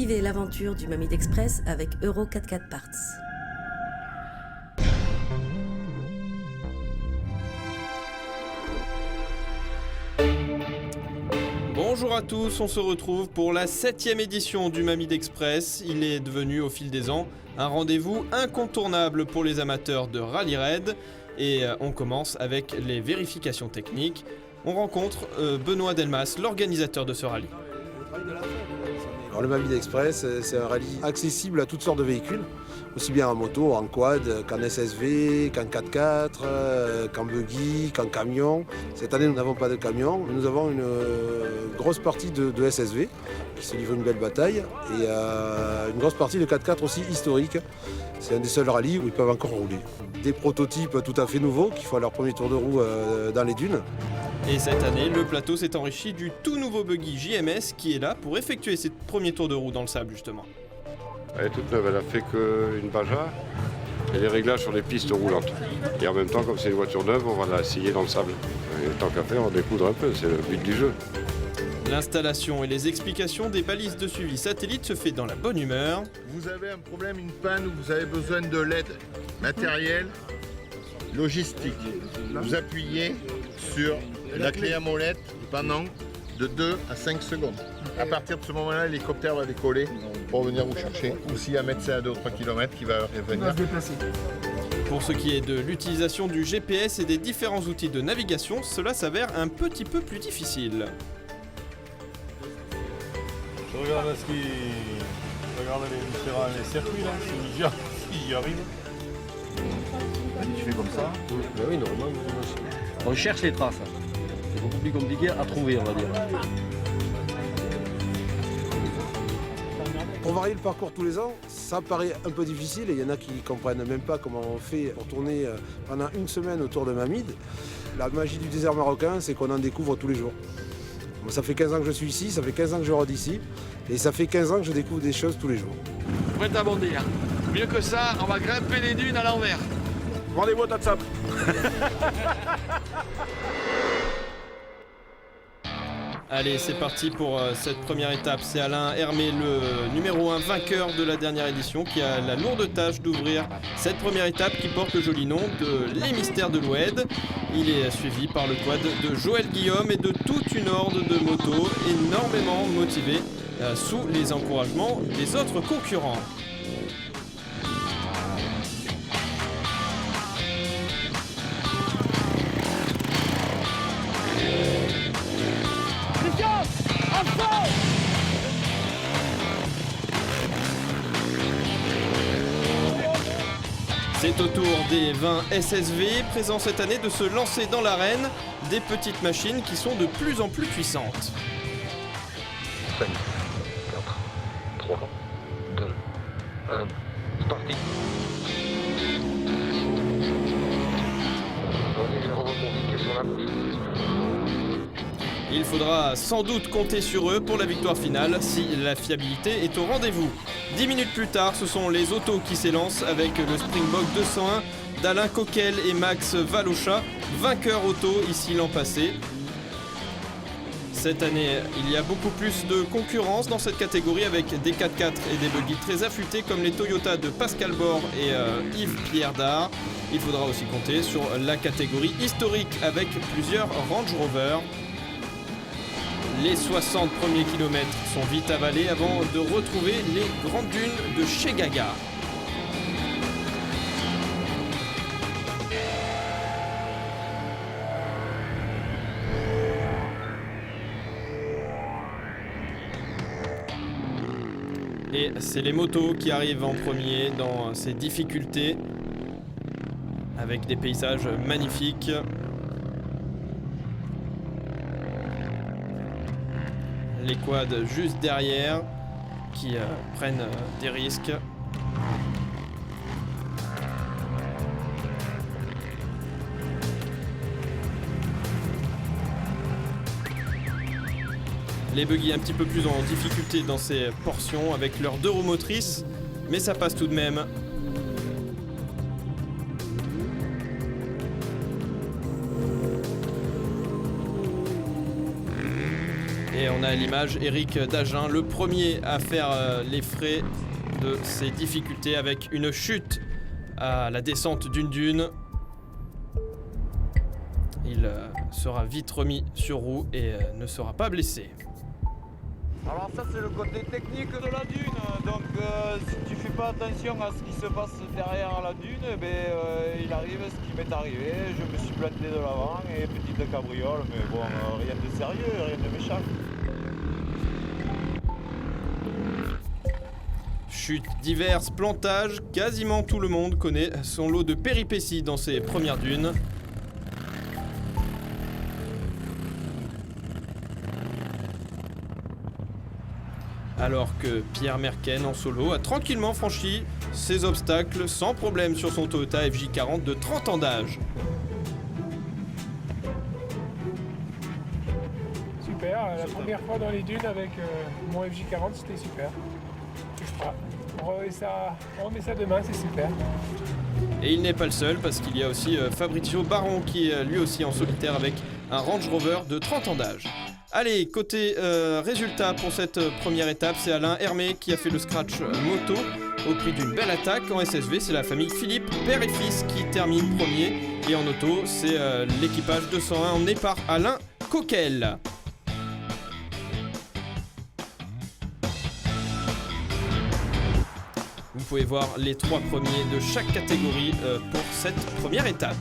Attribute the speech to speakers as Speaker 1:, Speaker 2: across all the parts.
Speaker 1: Vivez l'aventure du Mamid Express avec Euro 4x4 Parts.
Speaker 2: Bonjour à tous, on se retrouve pour la 7e édition du Mamid Express. Il est devenu au fil des ans un rendez-vous incontournable pour les amateurs de rallye raid. Et on commence avec les vérifications techniques. On rencontre Benoît Delmas, l'organisateur de ce rallye.
Speaker 3: Alors, le Mamid Express, c'est un rallye accessible à toutes sortes de véhicules, aussi bien en moto, en quad, qu'en SSV, qu'en 4x4, qu'en buggy, qu'en camion. Cette année, nous n'avons pas de camion, mais nous avons une grosse partie de SSV qui se livre une belle bataille et une grosse partie de 4x4 aussi historique. C'est un des seuls rallyes où ils peuvent encore rouler. Des prototypes tout à fait nouveaux qui font leur premier tour de roue dans les dunes.
Speaker 2: Et cette année, le plateau s'est enrichi du tout nouveau buggy JMS qui est là pour effectuer ses premiers tours de roue dans le sable justement.
Speaker 4: Elle est toute neuve, elle a fait qu'une baja et les réglages sur les pistes roulantes. Et en même temps, comme c'est une voiture neuve, on va la scier dans le sable. Et tant qu'à faire, on découdre un peu, c'est le but du jeu.
Speaker 2: L'installation et les explications des balises de suivi satellite se fait dans la bonne humeur.
Speaker 5: Vous avez un problème, une panne, ou vous avez besoin de l'aide matérielle, logistique. Vous appuyez sur la clé à molette pendant de 2 à 5 secondes. À partir de ce moment-là, l'hélicoptère va décoller pour venir vous chercher. Ou s'il y a un médecin à 2 ou 3 km qui va revenir.
Speaker 2: Pour ce qui est de l'utilisation du GPS et des différents outils de navigation, cela s'avère un petit peu plus difficile.
Speaker 6: Je regarde les circuits là, si j'y arrive. Tu fais comme ça.
Speaker 7: Ben oui, normalement, on cherche les traces. C'est beaucoup plus compliqué à trouver, on va dire.
Speaker 3: Pour varier le parcours tous les ans, ça paraît un peu difficile et il y en a qui ne comprennent même pas comment on fait pour tourner pendant une semaine autour de Mamid. La magie du désert marocain, c'est qu'on en découvre tous les jours. Moi, ça fait 15 ans que je suis ici, ça fait 15 ans que je rôde ici et ça fait 15 ans que je découvre des choses tous les jours.
Speaker 8: Prêt à bondir. Mieux que ça, on va grimper les dunes à l'envers.
Speaker 6: Rendez-vous au tas de sable.
Speaker 2: Allez, c'est parti pour cette première étape. C'est Alain Hermé, le numéro 1 vainqueur de la dernière édition, qui a la lourde tâche d'ouvrir cette première étape qui porte le joli nom de Les Mystères de l'Oued. Il est suivi par le quad de Joël Guillaume et de toute une horde de motos énormément motivés sous les encouragements des autres concurrents. C'est au tour des 20 SSV présents cette année de se lancer dans l'arène, des petites machines qui sont de plus en plus puissantes.
Speaker 9: 5, 4, 3, 2, 1, c'est parti. On est légèrement compliqué sur la bouche.
Speaker 2: Il faudra sans doute compter sur eux pour la victoire finale si la fiabilité est au rendez-vous. 10 minutes plus tard, ce sont les autos qui s'élancent avec le Springbok 201 d'Alain Coquel et Max Valocha, vainqueurs auto ici l'an passé. Cette année, il y a beaucoup plus de concurrence dans cette catégorie avec des 4x4 et des buggy très affûtés comme les Toyota de Pascal Bord et Yves-Pierre Dard. Il faudra aussi compter sur la catégorie historique avec plusieurs Range Rover. Les 60 premiers kilomètres sont vite avalés avant de retrouver les grandes dunes de chez Gaga. Et c'est les motos qui arrivent en premier dans ces difficultés avec des paysages magnifiques. Les quads juste derrière qui prennent des risques. Les buggy un petit peu plus en difficulté dans ces portions avec leurs 2 roues motrices, mais ça passe tout de même. Et on a à l'image Eric Dagen, le premier à faire les frais de ses difficultés avec une chute à la descente d'une dune. Il sera vite remis sur roue et ne sera pas blessé.
Speaker 6: Alors ça c'est le côté technique de la dune, donc si tu fais pas attention à ce qui se passe derrière la dune, il arrive ce qui m'est arrivé, je me suis planté de l'avant et petite cabriole, mais bon, rien de sérieux, rien de méchant.
Speaker 2: Chutes diverses, plantages, quasiment tout le monde connaît son lot de péripéties dans ses premières dunes. Alors que Pierre Merken en solo a tranquillement franchi ses obstacles sans problème sur son Toyota FJ40 de 30 ans d'âge.
Speaker 10: Super, la première fois dans les dunes avec mon FJ40, c'était super. On remet ça demain, c'est super.
Speaker 2: Et il n'est pas le seul parce qu'il y a aussi Fabrizio Baron qui est lui aussi en solitaire avec un Range Rover de 30 ans d'âge. Allez, côté résultat pour cette première étape, c'est Alain Hermé qui a fait le scratch moto au prix d'une belle attaque. En SSV, c'est la famille Philippe, père et fils, qui termine premier. Et en auto, c'est l'équipage 201 emmené par Alain Coquel. Vous pouvez voir les 3 premiers de chaque catégorie pour cette première étape.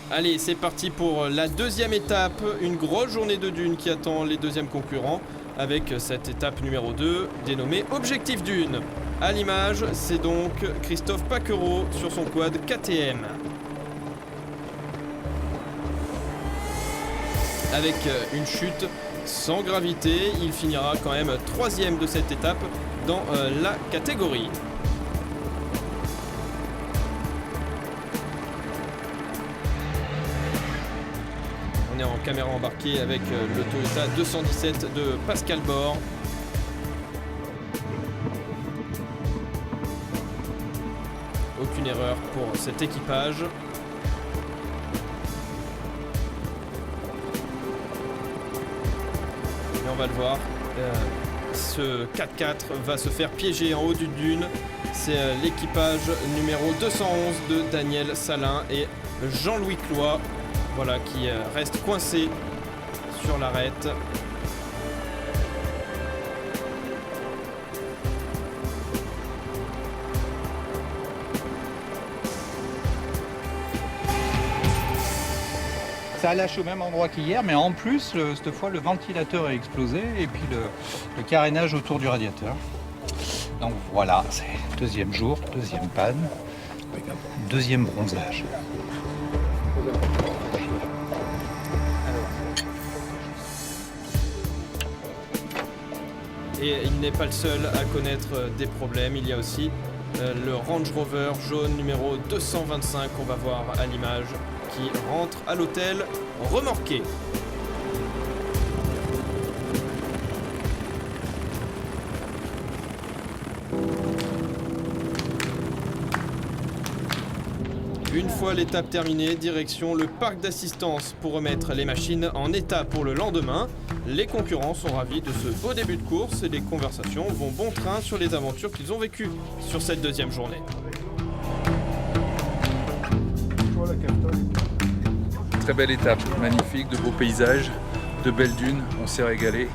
Speaker 2: Allez, c'est parti pour la deuxième étape, une grosse journée de dunes qui attend les deuxièmes concurrents avec cette étape numéro 2 dénommée Objectif Dune. À l'image, c'est donc Christophe Paquereau sur son quad KTM. Avec une chute sans gravité, il finira quand même 3e de cette étape dans la catégorie. On est en caméra embarquée avec le Toyota 217 de Pascal Bord. Aucune erreur pour cet équipage. Et on va le voir, ce 4x4 va se faire piéger en haut d'une dune. C'est l'équipage numéro 211 de Daniel Salin et Jean-Louis Cloy. Voilà, qui reste coincé sur l'arête.
Speaker 11: Ça a lâché au même endroit qu'hier, mais en plus, cette fois, le ventilateur a explosé et puis le carénage autour du radiateur. Donc voilà, c'est deuxième jour, deuxième panne, deuxième bronzage.
Speaker 2: Et il n'est pas le seul à connaître des problèmes. Il y a aussi le Range Rover jaune numéro 225 qu'on va voir à l'image qui rentre à l'hôtel remorqué. Une fois l'étape terminée, direction le parc d'assistance pour remettre les machines en état pour le lendemain. Les concurrents sont ravis de ce beau début de course et les conversations vont bon train sur les aventures qu'ils ont vécues sur cette deuxième journée.
Speaker 12: Très belle étape, magnifique, de beaux paysages, de belles dunes, on s'est régalé,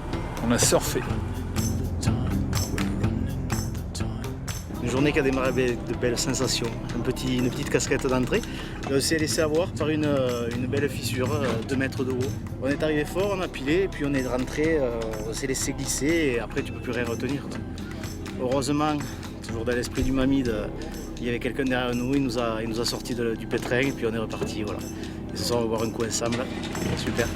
Speaker 12: on a surfé.
Speaker 13: Une journée qui a démarré avec de belles sensations, une petite casquette d'entrée. On s'est laissé avoir par une belle fissure, 2 mètres de haut. On est arrivé fort, on a pilé, et puis on est rentré, on s'est laissé glisser et après tu peux plus rien retenir. Heureusement, toujours dans l'esprit du Mamide, il y avait quelqu'un derrière nous, il nous a sorti du pétrin et puis on est reparti. Voilà. Et ce soir on va boire un coup ensemble, super.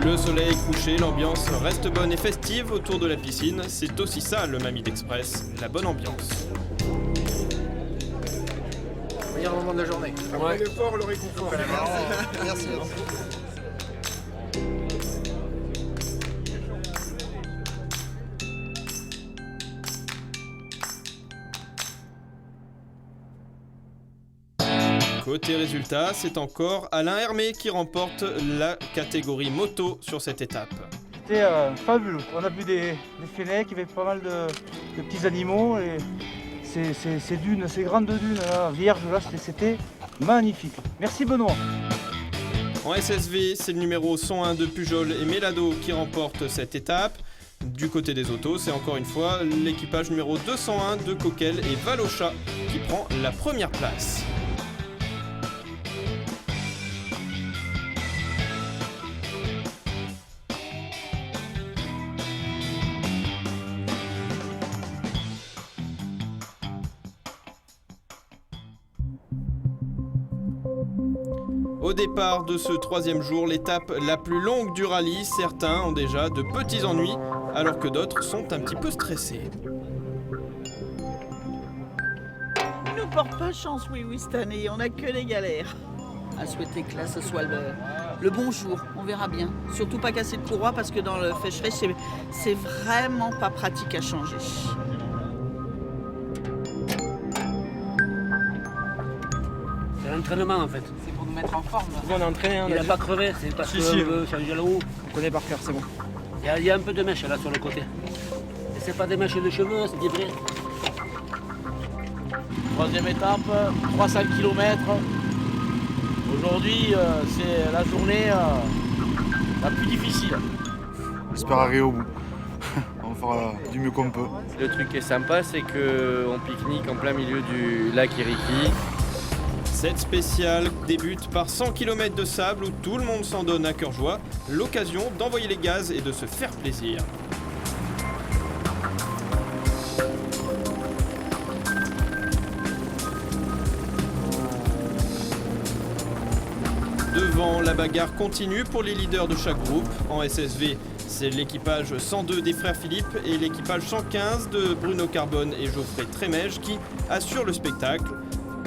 Speaker 2: Le soleil couché, l'ambiance reste bonne et festive autour de la piscine. C'est aussi ça le Mamide Express, la bonne ambiance.
Speaker 14: Meilleur moment de la journée.
Speaker 10: Après l'effort, le réconfort.
Speaker 14: Merci.
Speaker 2: Côté résultat, c'est encore Alain Hermé qui remporte la catégorie moto sur cette étape.
Speaker 13: C'était fabuleux. On a vu des fennecs, il y avait pas mal de petits animaux et ces dunes, ces grandes dunes là, vierges là, c'était magnifique. Merci Benoît.
Speaker 2: En SSV, c'est le numéro 101 de Pujol et Mélado qui remporte cette étape. Du côté des autos, c'est encore une fois l'équipage numéro 201 de Coquel et Valocha qui prend la première place. Au départ de ce troisième jour, l'étape la plus longue du rallye, certains ont déjà de petits ennuis, alors que d'autres sont un petit peu stressés.
Speaker 15: Il nous porte pas chance, oui, cette année, on n'a que des galères. À souhaiter que là, ce soit le bon jour, on verra bien. Surtout pas casser de courroie, parce que dans le fèche-fèche, c'est vraiment pas pratique à changer.
Speaker 7: C'est l'entraînement en fait.
Speaker 15: C'est pour nous mettre en forme.
Speaker 7: On est entraîné, il n'a pas crevé, c'est parce qu'on veut changer la roue.
Speaker 13: On connaît par cœur, c'est bon.
Speaker 7: Il y a un peu de mèche là sur le côté. Et c'est pas des mèches de cheveux, c'est des vrais.
Speaker 6: Troisième étape, 300 km. Aujourd'hui, c'est la journée la plus difficile.
Speaker 16: J'espère arriver au bout. On fera du mieux qu'on peut.
Speaker 17: Le truc qui est sympa, c'est qu'on pique-nique en plein milieu du lac Iriki.
Speaker 2: Cette spéciale débute par 100 km de sable où tout le monde s'en donne à cœur joie, l'occasion d'envoyer les gaz et de se faire plaisir. Devant, la bagarre continue pour les leaders de chaque groupe. En SSV, c'est l'équipage 102 des frères Philippe et l'équipage 115 de Bruno Carbone et Geoffrey Trémège qui assurent le spectacle.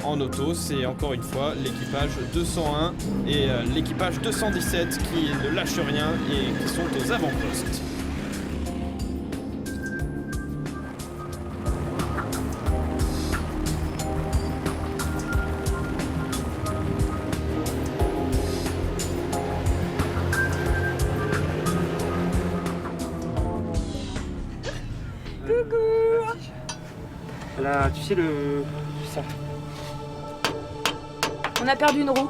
Speaker 2: En auto, c'est encore une fois l'équipage 201 et l'équipage 217 qui ne lâchent rien et qui sont aux avant-postes.
Speaker 15: Coucou.
Speaker 13: Là, tu sais ça.
Speaker 18: On a perdu une roue,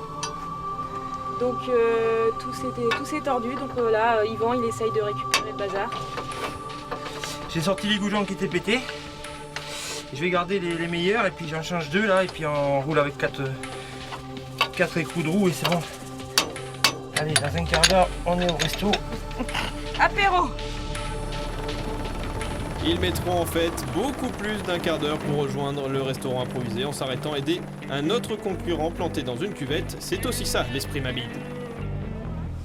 Speaker 18: donc tout s'est tordu, donc là Yvan il essaye de récupérer le bazar.
Speaker 13: J'ai sorti les goujons qui étaient pétés, je vais garder les meilleurs et puis j'en change 2 là et puis on roule avec 4 écrous de roue et c'est bon. Allez, dans un quart d'heure on est au resto.
Speaker 18: Apéro.
Speaker 2: Ils mettront en fait beaucoup plus d'un quart d'heure pour rejoindre le restaurant improvisé en s'arrêtant à aider un autre concurrent planté dans une cuvette. C'est aussi ça l'esprit Mamie.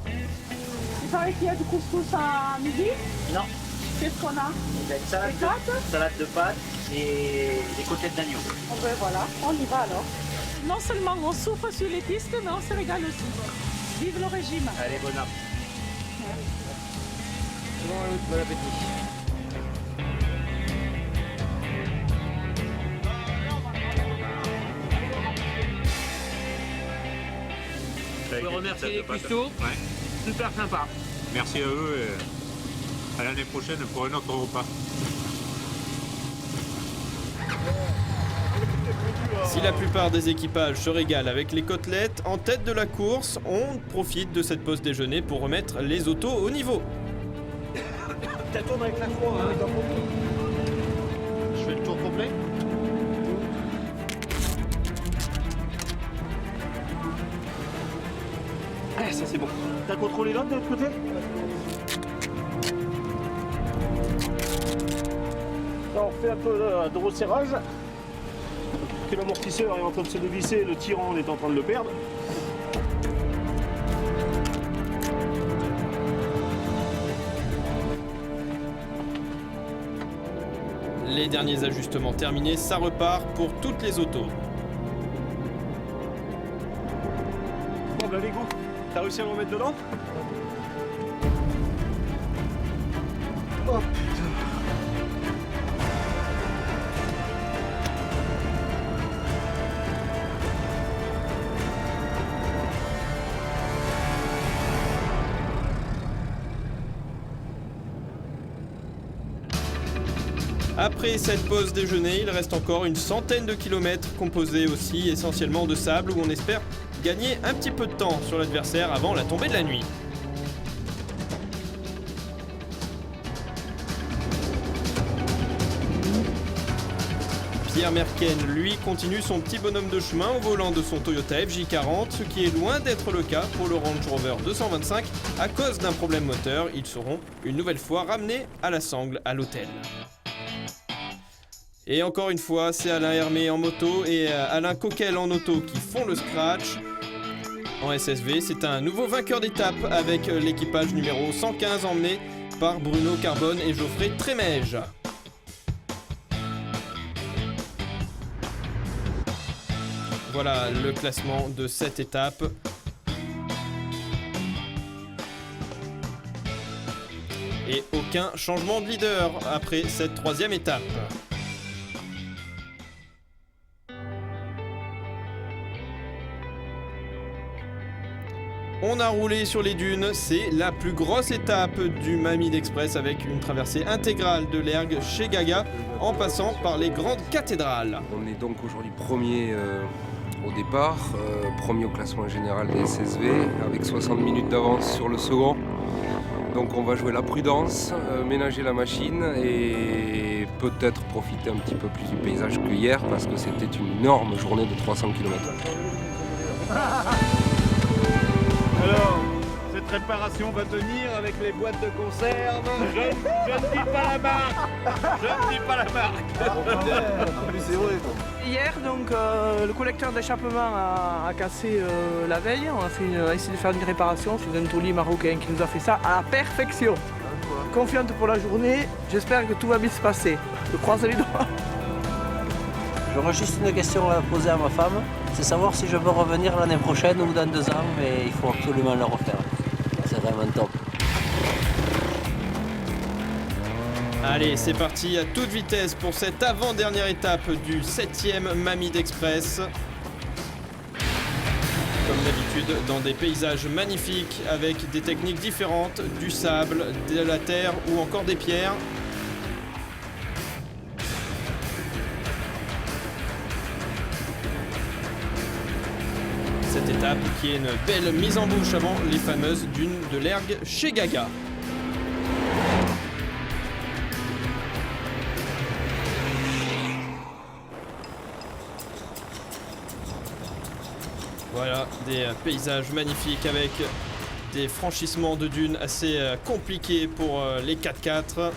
Speaker 19: Il paraît qu'il y a du couscous à midi?
Speaker 20: Non.
Speaker 19: Qu'est-ce qu'on a?
Speaker 20: Salade de pâtes et des côtelettes d'agneau.
Speaker 19: Oh ben voilà, on y va alors. Non seulement on souffre sur les pistes, mais on se régale aussi. Vive le régime.
Speaker 20: Allez, bon app.
Speaker 13: Bon appétit.
Speaker 20: Je veux remercier les cuistots. Ouais. Super sympa.
Speaker 21: Merci à eux et à l'année prochaine pour un autre repas.
Speaker 2: Si la plupart des équipages se régalent avec les côtelettes, en tête de la course, on profite de cette pause déjeuner pour remettre les autos au niveau.
Speaker 13: Ça tourne avec la croix, hein,
Speaker 5: Je fais le tour complet.
Speaker 13: Ah, ça c'est bon. T'as contrôlé l'autre de l'autre côté? Là, on fait un peu de resserrage. Que l'amortisseur est en train de se dévisser, le tirant on est en train de le perdre.
Speaker 2: Les derniers ajustements terminés, ça repart pour toutes les autos.
Speaker 13: Bon bah les go, t'as réussi à me remettre dedans? Oh putain.
Speaker 2: Après cette pause déjeuner, il reste encore une centaine de kilomètres composés aussi essentiellement de sable où on espère gagner un petit peu de temps sur l'adversaire avant la tombée de la nuit. Pierre Merken, lui, continue son petit bonhomme de chemin au volant de son Toyota FJ40, ce qui est loin d'être le cas pour le Range Rover 225. À cause d'un problème moteur, ils seront une nouvelle fois ramenés à la sangle à l'hôtel. Et encore une fois, c'est Alain Hermé en moto et Alain Coquel en auto qui font le scratch. En SSV, c'est un nouveau vainqueur d'étape avec l'équipage numéro 115 emmené par Bruno Carbone et Geoffrey Trémège. Voilà le classement de cette étape. Et aucun changement de leader après cette troisième étape. On a roulé sur les dunes, c'est la plus grosse étape du Mamid Express avec une traversée intégrale de l'Ergue chez Gaga en passant par les grandes cathédrales.
Speaker 1: On est donc aujourd'hui premier au départ, premier au classement général des SSV avec 60 minutes d'avance sur le second. Donc on va jouer la prudence, ménager la machine et peut-être profiter un petit peu plus du paysage que hier parce que c'était une énorme journée de 300 km.
Speaker 6: Alors, cette réparation va tenir avec les boîtes de conserve. Je ne dis pas la marque. Je ne dis pas la marque.
Speaker 3: C'est vrai.
Speaker 22: Hier, donc, le collecteur d'échappement a cassé la veille. On a essayé de faire une réparation sur un taulier marocain qui nous a fait ça à la perfection. Confiante pour la journée, j'espère que tout va bien se passer. Je croise les doigts.
Speaker 23: J'aurais juste une question à poser à ma femme, c'est savoir si je peux revenir l'année prochaine ou dans 2 ans, mais il faut absolument le refaire. C'est vraiment top.
Speaker 2: Allez, c'est parti à toute vitesse pour cette avant-dernière étape du 7e Mamid Express. Comme d'habitude, dans des paysages magnifiques avec des techniques différentes, du sable, de la terre ou encore des pierres. Cette étape qui est une belle mise en bouche avant les fameuses dunes de l'Ergue chez Gaga. Voilà, des paysages magnifiques avec des franchissements de dunes assez compliqués pour les 4x4.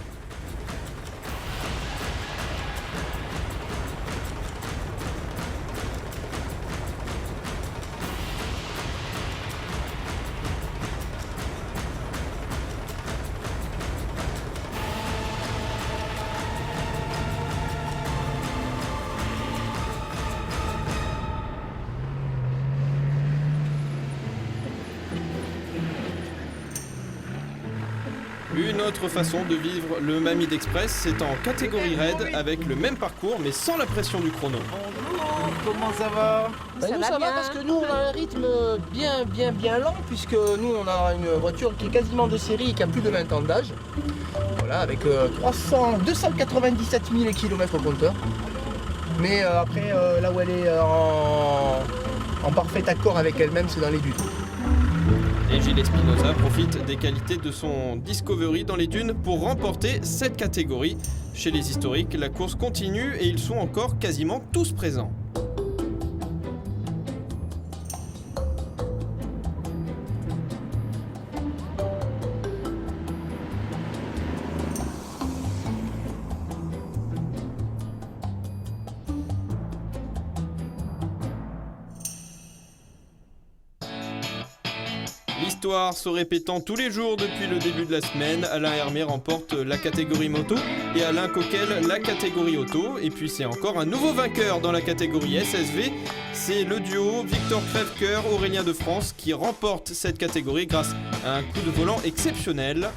Speaker 2: Une autre façon de vivre le Mamid Express, c'est en catégorie raid avec le même parcours mais sans la pression du chrono.
Speaker 22: Comment ça va?
Speaker 24: Ça va parce que nous on a un rythme bien lent puisque nous on a une voiture qui est quasiment de série et qui a plus de 20 ans d'âge. Voilà, avec 297 000 km au compteur. Mais après là où elle est en parfait accord avec elle-même, c'est dans les dunes.
Speaker 2: Et Gilles Espinosa profite des qualités de son Discovery dans les dunes pour remporter cette catégorie. Chez les historiques, la course continue et ils sont encore quasiment tous présents. L'histoire se répétant tous les jours depuis le début de la semaine, Alain Hermé remporte la catégorie moto et Alain Coquel la catégorie auto. Et puis c'est encore un nouveau vainqueur dans la catégorie SSV. C'est le duo Victor Crèvecoeur, Aurélien de France qui remporte cette catégorie grâce à un coup de volant exceptionnel.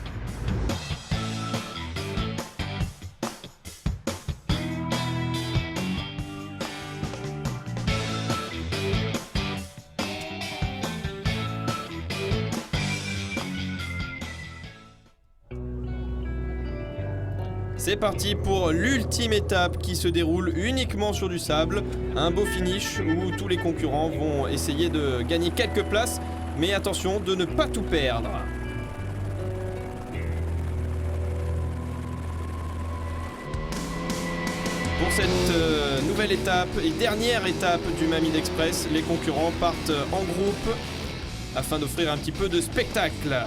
Speaker 2: C'est parti pour l'ultime étape qui se déroule uniquement sur du sable. Un beau finish où tous les concurrents vont essayer de gagner quelques places, mais attention de ne pas tout perdre. Pour cette nouvelle étape et dernière étape du Mamid Express, les concurrents partent en groupe afin d'offrir un petit peu de spectacle.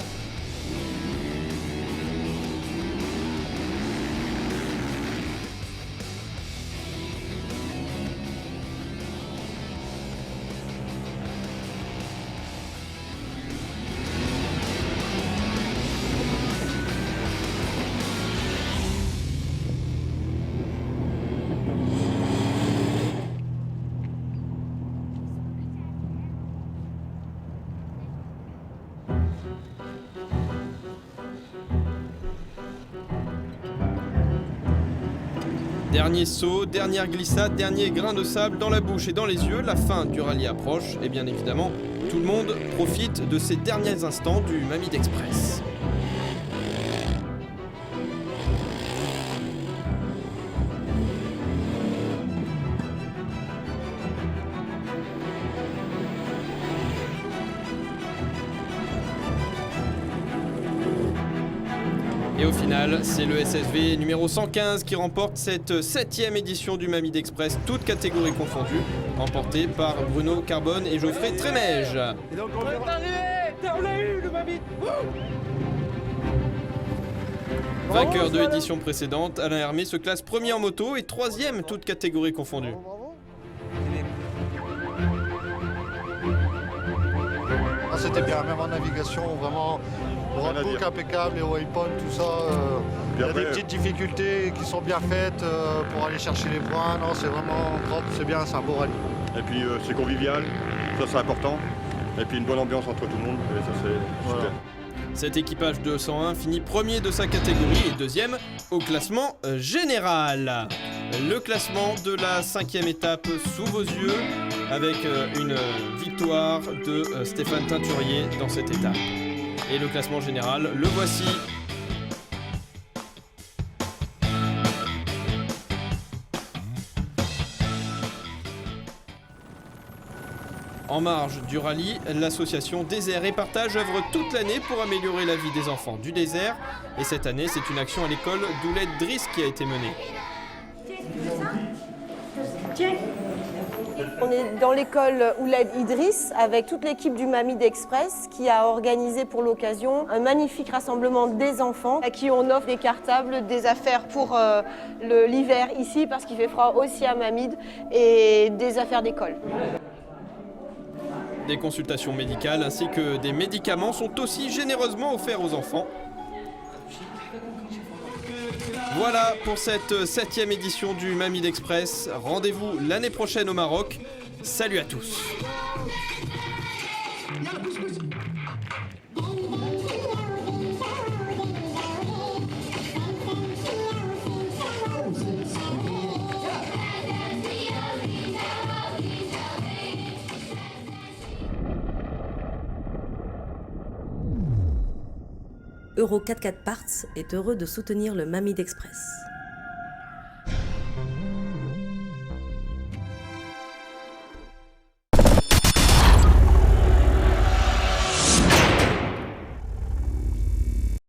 Speaker 2: Dernier saut, dernière glissade, dernier grain de sable dans la bouche et dans les yeux, la fin du rallye approche et bien évidemment, tout le monde profite de ces derniers instants du Mamid Express. Et au final, c'est le SSV numéro 115 qui remporte cette 7e édition du Mamid Express, toutes catégories confondues, emportée par Bruno Carbone et Geoffrey Trémège.
Speaker 20: Et donc on est arrivé, on l'a eu le Mamid.
Speaker 2: Vainqueur de l'édition précédente, Alain Hermé se classe premier en moto et 3e toutes catégories confondues.
Speaker 16: C'était bien, même en navigation, vraiment, le roadbook impeccable, les waypoints, tout ça. Il y a des petites difficultés qui sont bien faites pour aller chercher les points. Non, c'est vraiment propre, c'est bien, c'est un beau rallye.
Speaker 4: Et puis c'est convivial, ça c'est important. Et puis une bonne ambiance entre tout le monde, et ça c'est super.
Speaker 2: Cet équipage de 101 finit premier de sa catégorie et deuxième au classement général. Le classement de la 5e étape sous vos yeux avec une victoire de Stéphane Teinturier dans cette étape. Et le classement général, le voici. En marge du rallye, l'association Désert et Partage œuvre toute l'année pour améliorer la vie des enfants du désert. Et cette année, c'est une action à l'école d'Ouled Driss qui a été menée.
Speaker 8: On est dans l'école Ouled Idriss avec toute l'équipe du Mamid Express qui a organisé pour l'occasion un magnifique rassemblement des enfants à qui on offre des cartables, des affaires pour l'hiver ici parce qu'il fait froid aussi à Mamid et des affaires d'école.
Speaker 2: Des consultations médicales ainsi que des médicaments sont aussi généreusement offerts aux enfants. Voilà pour cette 7e édition du Mamid Express. Rendez-vous l'année prochaine au Maroc. Salut à tous.
Speaker 9: Euro 44 Parts est heureux de soutenir le Mamid Express.